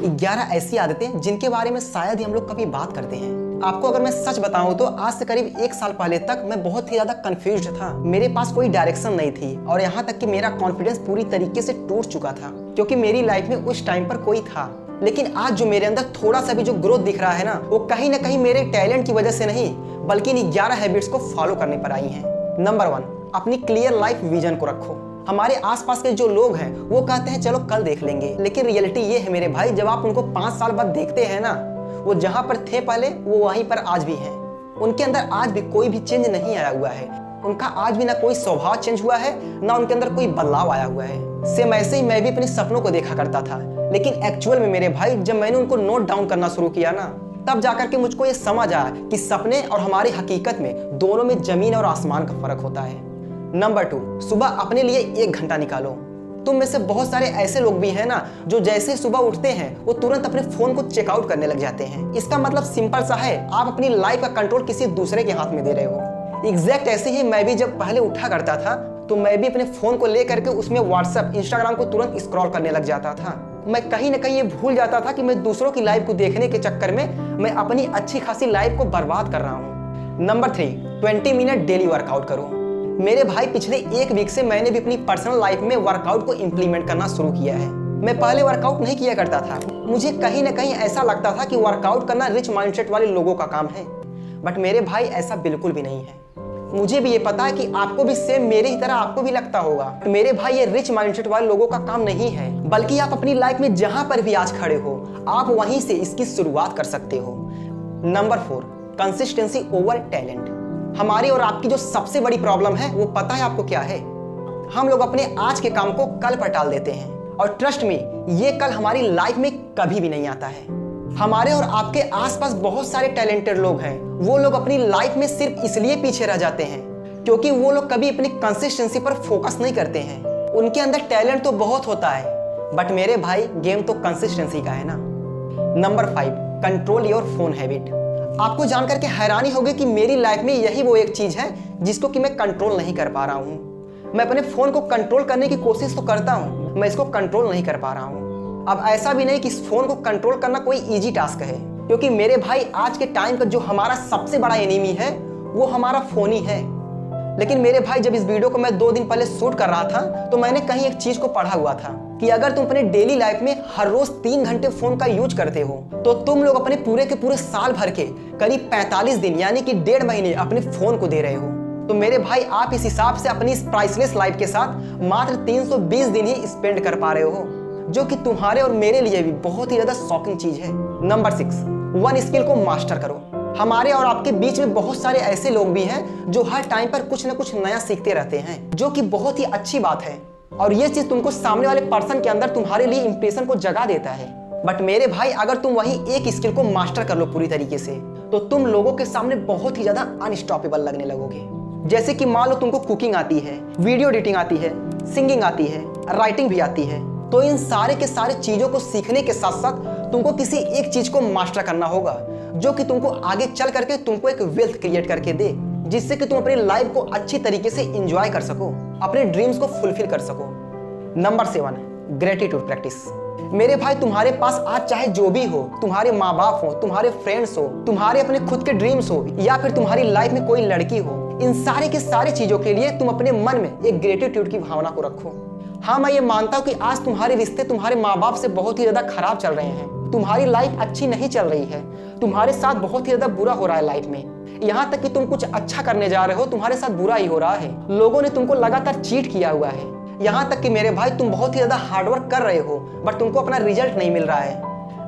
11 ऐसी आदतें जिनके बारे में शायद ही हम लोग कभी बात करते हैं। आपको अगर मैं सच बताऊं तो आज से करीब 1 साल पहले तक मैं बहुत ही ज्यादा कंफ्यूज था। मेरे पास कोई डायरेक्शन नहीं थी और यहाँ तक कि मेरा कॉन्फिडेंस पूरी तरीके से टूट चुका था, क्योंकि मेरी लाइफ में उस टाइम पर कोई था। लेकिन आज जो मेरे अंदर थोड़ा सा भी जो ग्रोथ दिख रहा है ना, वो कहीं ना कहीं मेरे टैलेंट की वजह से नहीं, बल्कि इन 11 हैबिट्स को फॉलो करने पर आई हैं। नंबर 1, अपनी क्लियर लाइफ विजन को रखो। हमारे आसपास के जो लोग हैं वो कहते हैं चलो कल देख लेंगे, लेकिन रियलिटी ये है मेरे भाई, जब आप उनको 5 साल बाद देखते हैं ना, वो जहां पर थे पहले वो वहीं पर आज भी हैं। उनके अंदर आज भी कोई भी चेंज नहीं आया हुआ है। उनका आज भी ना कोई स्वभाव चेंज हुआ है, ना उनके अंदर कोई बदलाव आया हुआ है। सेम ऐसे ही मैं भी अपने सपनों को देखा करता था, लेकिन एक्चुअल में मेरे भाई जब मैंने उनको नोट डाउन करना शुरू किया ना, तब जाकर के मुझको ये समझ आया कि सपने और हमारी हकीकत में दोनों में जमीन और आसमान का फर्क होता है। नंबर 2, सुबह अपने लिए 1 घंटा निकालो। तुम में से बहुत सारे ऐसे लोग भी हैं ना, जो जैसे सुबह उठते हैं वो तुरंत अपने फोन को चेकआउट करने लग जाते हैं। इसका मतलब सिंपल सा है, आप अपनी लाइफ का कंट्रोल किसी दूसरे के हाथ में दे रहे हो। एग्जैक्ट ऐसे ही मैं भी जब पहले उठा करता था तो मैं भी अपने फोन को लेकर के उसमें व्हाट्सएप, इंस्टाग्राम को तुरंत स्क्रॉल करने लग जाता था। मैं कहीं ना कहीं ये भूल जाता था कि मैं दूसरों की लाइफ को देखने के चक्कर में मैं अपनी अच्छी खासी लाइफ को बर्बाद कर रहा हूँ। नंबर 3, 20 मिनट डेली वर्कआउट करो। मेरे भाई पिछले 1 वीक से मैंने भी अपनी पर्सनल लाइफ में वर्कआउट को इंप्लीमेंट करना शुरू किया है। मैं पहले वर्कआउट नहीं किया करता था। मुझे कहीं ना कहीं ऐसा लगता था कि वर्कआउट करना रिच माइंडसेट वाले लोगों का काम है, बट मेरे भाई ऐसा बिल्कुल भी नहीं है। मुझे भी ये पता है कि आपको भी सेम मेरे ही तरह आपको भी लगता होगा। मेरे भाई ये रिच माइंडसेट वाले लोगों का काम नहीं है, बल्कि आप अपनी लाइफ में जहां पर भी आज खड़े हो, आप वहीं से इसकी शुरुआत कर सकते हो। Number 4, consistency over talent. हमारी और आपकी जो सबसे बड़ी प्रॉब्लम है वो पता है आपको क्या है? हम लोग अपने आज के काम को कल पर टाल देते हैं, और ट्रस्ट में ये कल हमारी लाइफ में कभी भी नहीं आता है। हमारे और आपके आसपास बहुत सारे टैलेंटेड लोग हैं। वो लोग अपनी लाइफ में सिर्फ इसलिए पीछे रह जाते हैं क्योंकि वो लोग कभी अपनी कंसिस्टेंसी पर फोकस नहीं करते हैं। उनके अंदर टैलेंट तो बहुत होता है, बट मेरे भाई गेम तो कंसिस्टेंसी का है ना। Number 5, control your phone habit. आपको जानकर के हैरानी होगी कि मेरी लाइफ में यही वो एक चीज है जिसको कि मैं कंट्रोल नहीं कर पा रहा हूँ। मैं अपने फोन को कंट्रोल करने की कोशिश तो करता हूँ, मैं इसको कंट्रोल नहीं कर पा रहा हूँ। अब ऐसा भी नहीं कि इस फोन को कंट्रोल करना कोई इजी टास्क है, क्योंकि मेरे भाई आज के टाइम का जो हमारा सबसे बड़ा एनिमी है वो हमारा फोन ही है। लेकिन मेरे भाई जब इस वीडियो को मैं 2 दिन पहले शूट कर रहा था तो मैंने कहीं एक चीज को पढ़ा हुआ था कि अगर तुम अपने डेली लाइफ में हर रोज 3 घंटे फोन का यूज करते हो तो तुम लोग अपने पूरे के पूरे साल भर के करीब 45 दिन यानी कि 1.5 महीने अपने फोन को दे रहे हो। तो मेरे भाई आप इस हिसाब से अपनी इस प्राइसलेस लाइफ के साथ मात्र 320 दिन ही स्पेंड कर पा रहे हो, जो कि तुम्हारे और मेरे लिए भी बहुत ही ज्यादा शॉकिंग चीज है। नंबर 6, 1 स्किल को मास्टर करो। हमारे और आपके बीच में बहुत सारे ऐसे लोग भी हैं जो हर टाइम पर कुछ ना कुछ नया सीखते रहते हैं, जो कि बहुत ही अच्छी बात है, और ये चीज तुमको सामने वाले पर्सन के अंदर तुम्हारे लिए इंप्रेशन को जगा देता है। बट मेरे भाई अगर तुम वही एक स्किल को मास्टर कर लो पूरी तरीके से, तो तुम लोगों के सामने बहुत ही ज्यादा अनस्टॉपेबल लगने लगोगे। जैसे कि मान लो तुमको कुकिंग आती है, वीडियो एडिटिंग आती है, सिंगिंग आती है, राइटिंग भी आती है, तो इन सारे के सारे चीजों को सीखने के साथ साथ तुमको किसी एक चीज को मास्टर करना होगा, जो कि तुमको आगे चल करके तुमको एक वेल्थ क्रिएट करके दे, जिससे कि तुम अपनी लाइफ को अच्छी तरीके से एंजॉय कर सको, अपने ड्रीम्स को फुलफिल कर सको। Number 7, gratitude practice. मेरे भाई तुम्हारे पास आज चाहे जो भी हो, तुम्हारे माँ बाप हो, तुम्हारे फ्रेंड्स हो, तुम्हारे अपने खुद के ड्रीम्स हो, या फिर तुम्हारी लाइफ में कोई लड़की हो, इन सारे के सारी चीजों के लिए तुम अपने मन में एक ग्रेटिट्यूड की भावना को रखो। हाँ, मैं ये मानता हूँ कि आज तुम्हारे रिश्ते तुम्हारे माँ बाप से बहुत ही ज्यादा खराब चल रहे हैं, तुम्हारी लाइफ अच्छी नहीं चल रही है, तुम्हारे साथ बहुत ही ज्यादा बुरा हो रहा है लाइफ में। यहाँ तक कि तुम कुछ अच्छा करने जा रहे हो, तुम्हारे साथ बुरा ही हो रहा है, लोगों ने तुमको लगातार चीट किया हुआ है। यहाँ तक कि मेरे भाई तुम बहुत ही ज्यादा हार्डवर्क कर रहे हो, बट तुमको अपना रिजल्ट नहीं मिल रहा है।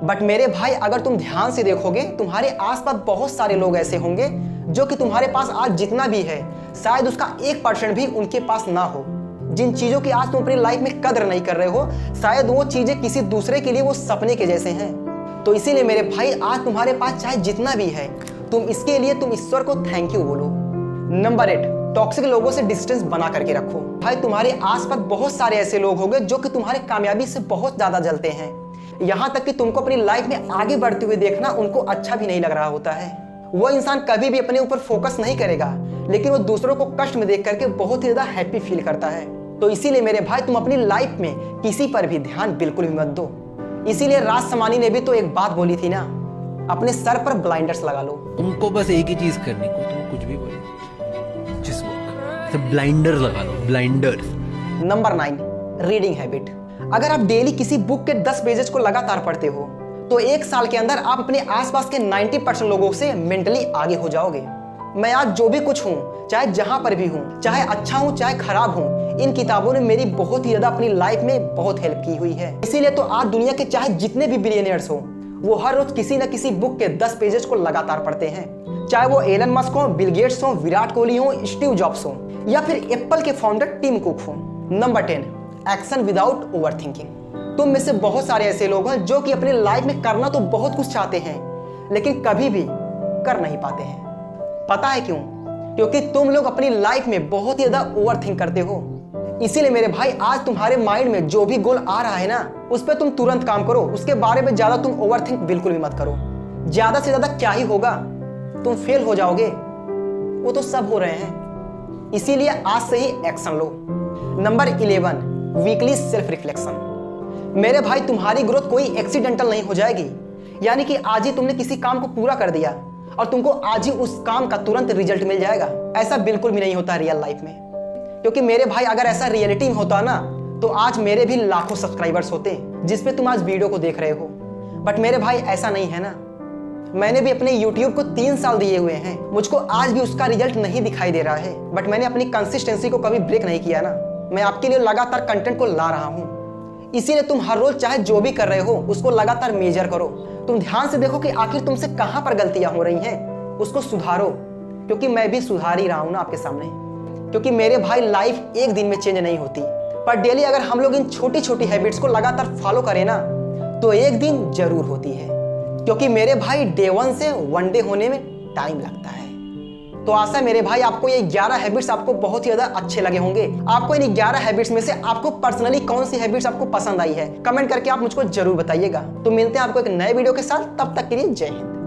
बट मेरे भाई अगर तुम ध्यान से देखोगे, तुम्हारे आसपास बहुत सारे लोग ऐसे होंगे जो कि तुम्हारे पास आज जितना भी है शायद उसका 1% भी उनके पास ना हो। जिन चीजों की आज तुम अपनी लाइफ में कदर नहीं कर रहे हो, शायद वो चीजें किसी दूसरे के लिए वो सपने के जैसे हैं। तो इसीलिए मेरे भाई आज तुम्हारे पास चाहे जितना भी है, तुम इसके लिए तुम ईश्वर को थैंक यू बोलो। नंबर 8, टॉक्सिक लोगों से डिस्टेंस बना करके रखो। भाई तुम्हारे आसपास बहुत सारे ऐसे लोग होंगे जो कि तुम्हारे कामयाबी से बहुत ज्यादा जलते हैं, यहाँ तक कि तुमको अपनी लाइफ में आगे बढ़ते हुए देखना उनको अच्छा भी नहीं लग रहा होता है। वो इंसान कभी भी अपने ऊपर फोकस नहीं करेगा, लेकिन वो दूसरों को कष्ट में देख करके बहुत ही ज्यादा हैप्पी फील करता है। तो इसीलिए मेरे भाई तुम अपनी लाइफ में किसी पर भी ध्यान बिल्कुल भी मत दो। इसीलिए राज समानी ने भी तो एक बात बोली थी ना, अपने सर पर ब्लाइंडर्स लगा लो। तुमको बस एक ही चीज करनी को, तुम कुछ भी बोलो, जिस वक्त ब्लाइंडर लगा लो, ब्लाइंडर्स। Number 9, reading habit. अगर आप डेली किसी बुक के 10 पेजेस को लगातार पढ़ते हो तो 1 साल के अंदर आप अपने आसपास के 90% लोगों से मेंटली आगे हो जाओगे। मैं आज जो भी कुछ हूँ, चाहे जहां पर भी हूँ, चाहे अच्छा हूँ चाहे खराब हूँ, इन किताबों ने मेरी बहुत ही ज्यादा अपनी लाइफ में बहुत हेल्प की हुई है। इसीलिए तो आज दुनिया के चाहे जितने भी बिलियनियर्स हो, वो हर रोज किसी न किसी बुक के 10 पेजेस को लगातार पढ़ते हैं। चाहे वो एलन मस्क हो, बिल गेट्स हो, विराट कोहली हो, स्टीव जॉब्स हो, या फिर एप्पल के फाउंडर टिम कुक हो। Number 10, action without over thinking. तुम में से बहुत सारे ऐसे लोग हैं जो कि अपनी लाइफ में करना तो बहुत कुछ चाहते हैं, लेकिन कभी भी कर नहीं पाते हैं। पता है क्यों? क्योंकि तुम लोग अपनी लाइफ में बहुत ही ज्यादा ओवर थिंक करते हो। इसीलिए मेरे भाई, आज तुम्हारे माइंड में जो भी गोल आ रहा है ना, उस पर तुम तुरंत काम करो। उसके बारे में ज्यादा तुम ओवर थिंक बिल्कुल भी मत करो। ज्यादा से ज्यादा क्या ही होगा, तुम फेल हो जाओगे, वो तो सब हो रहे हैं। इसीलिए आज से ही एक्शन लो। Number 11, weekly self reflection. मेरे भाई, तुम्हारी ग्रोथ कोई एक्सीडेंटल नहीं हो जाएगी। यानी कि आज ही तुमने किसी काम को पूरा कर दिया और तुमको आज ही उस काम का तुरंत रिजल्ट मिल जाएगा। ऐसा बिल्कुल भी नहीं होता रियल लाइफ में। क्योंकि मेरे भाई, अगर ऐसा रियलिटी में होता ना, तो आज मेरे भी लाखों सब्सक्राइबर्स होते जिसपे तुम आज वीडियो को देख रहे हो। बट मेरे भाई, ऐसा नहीं है ना। मैंने भी अपने YouTube को 3 साल दिए हुए हैं, मुझको आज भी उसका रिजल्ट नहीं दिखाई दे रहा है। बट मैंने अपनी कंसिस्टेंसी को कभी ब्रेक नहीं किया ना। मैं आपके लिए लगातार कंटेंट को ला रहा हूँ। इसीलिए तुम हर रोज चाहे जो भी कर रहे हो, उसको लगातार मेजर करो। तुम ध्यान से देखो कि आखिर तुमसे कहां पर गलतियां हो रही हैं, उसको सुधारो। क्योंकि मैं भी सुधार ही रहा हूं ना आपके सामने। क्योंकि मेरे भाई, लाइफ एक दिन में चेंज नहीं होती, पर डेली अगर हम लोग इन छोटी छोटी हैबिट्स को लगातार फॉलो करें ना, तो एक दिन जरूर होती है। क्योंकि मेरे भाई, डे 1 से 1 डे होने में टाइम लगता है। तो आशा है मेरे भाई, आपको ये 11 हैबिट्स आपको बहुत ही ज्यादा अच्छे लगे होंगे। आपको इन 11 हैबिट्स में से आपको पर्सनली कौन सी हैबिट्स आपको पसंद आई है, कमेंट करके आप मुझको जरूर बताइएगा। तो मिलते हैं आपको एक नए वीडियो के साथ। तब तक के लिए जय हिंद।